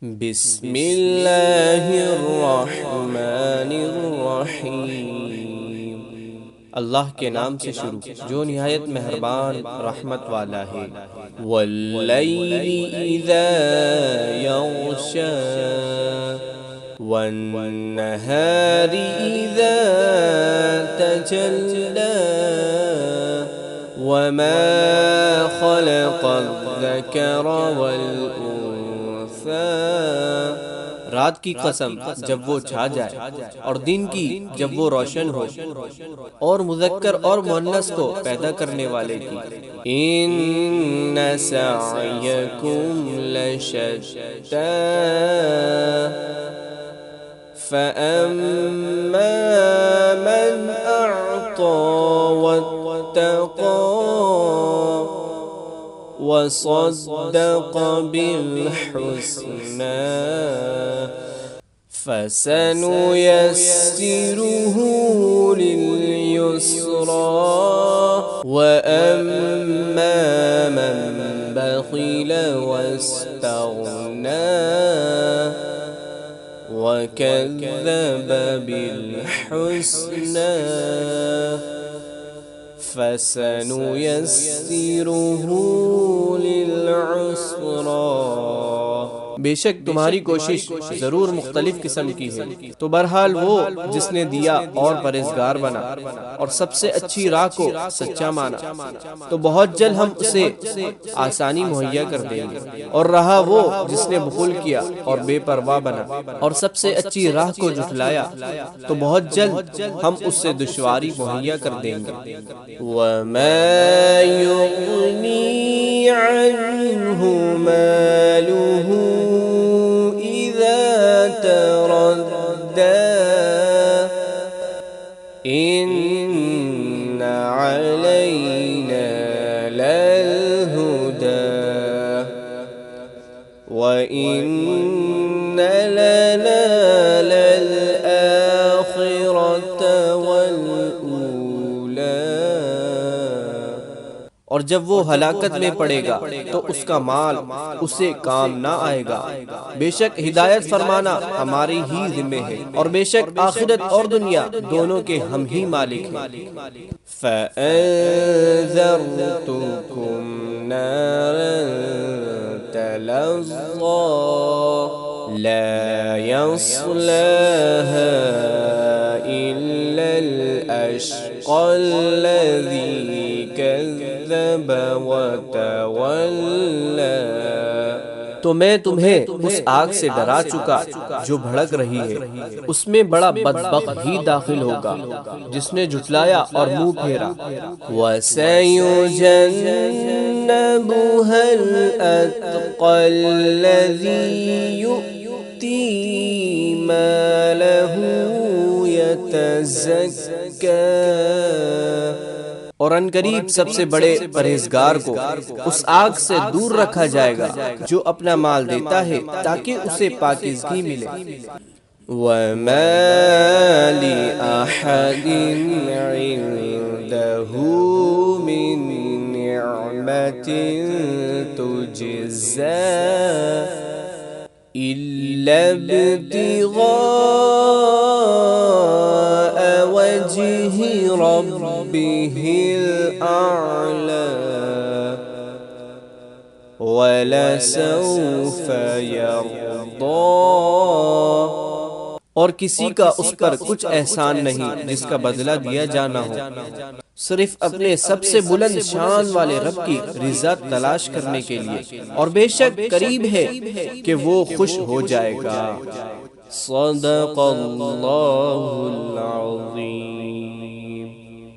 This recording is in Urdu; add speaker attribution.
Speaker 1: بسم اللہ الرحمن الرحیم، اللہ کے نام سے شروع جو نہایت مہربان رحمت والا ہے۔ واللیل اذا یغشا والنہار اذا تجلی وما خلق الذکر والانثى، رات کی قسم جب وہ چھا جائے اور دن کی جب وہ روشن ہو، اور مذکر اور مؤنث کو پیدا کرنے والے کی۔ ان سعیکم لشتى فاما من اعطى واتقى وصدق بالحسنى فسنيسره لليسرى وأما من بخل واستغنى وكذب بالحسنى فَسَنُيَسِّرُهُ لِلْعُسْرَى۔ بے شک تمہاری کوشش ضرور مختلف قسم کی ہے، تو بہرحال وہ جس نے دیا اور پرہیزگار بنا اور سب سے اچھی راہ کو سچا مانا، تو بہت جلد ہم اسے آسانی مہیا کر دیں گے۔ اور رہا وہ جس نے بخل کیا اور بے پرواہ بنا اور سب سے اچھی راہ کو جھٹلایا، تو بہت جلد ہم اس سے دشواری مہیا کر دیں گے۔ وَمَا يُغْنِي عَنْهُ مَالُهُ إِذَا تَرَدَّى إِنَّ عَلَيْنَا لَلْهُدَى وَإِنَّ لَنَا لَلْآخِرَةَ وَالْأُولَى۔ اور جب وہ ہلاکت میں پڑے گا تو اس کا مال اسے کام نہ آئے گا۔ بے شک ہدایت فرمانا ہماری ہی ذمہ ہے، اور بے شک آخرت اور دنیا دونوں کے ہم ہی مالک ہیں۔ فَأَنذَرْتُكُمْ نَارًا تَلَظَّى لَا يَصْلَاهَا إِلَّا الْأَشْقَى الَّذِي كَذَّبَ وَتَوَلَّى، تو میں تمہیں اس آگ سے ڈرا چکا جو بھڑک رہی ہے، اس میں بڑا بدبخت ہی داخل ہوگا جس نے جھٹلایا اور منہ پھیرا۔ وَسَيُجَنَّبُهَا الْأَتْقَى الَّذِي يُؤْتِي مَالَهُ يَتَزَكَّى، اور ان قریب سب سے بڑے پرہیزگار کو اس آگ سے دور رکھا جائے گا جو اپنا مال دیتا ہے تاکہ اسے پاکیزگی ملے۔ وَمَا لِأَحَدٍ عِندَهُ مِن نِّعْمَةٍ تُجْزَى إِلَّا ابْتِغَاءَ وَجْهِ رَبِّهِ الْأَعْلَى وَلَسَوْفَ يَرْضَى، اور کسی کا اس پر کچھ احسان نہیں جس کا بدلہ دیا جانا ہو، صرف اپنے سب سے بلند شان والے رب کی رضا تلاش کرنے کے لیے، اور بے شک قریب ہے کہ وہ خوش ہو جائے گا۔ صدق اللہ العظیم۔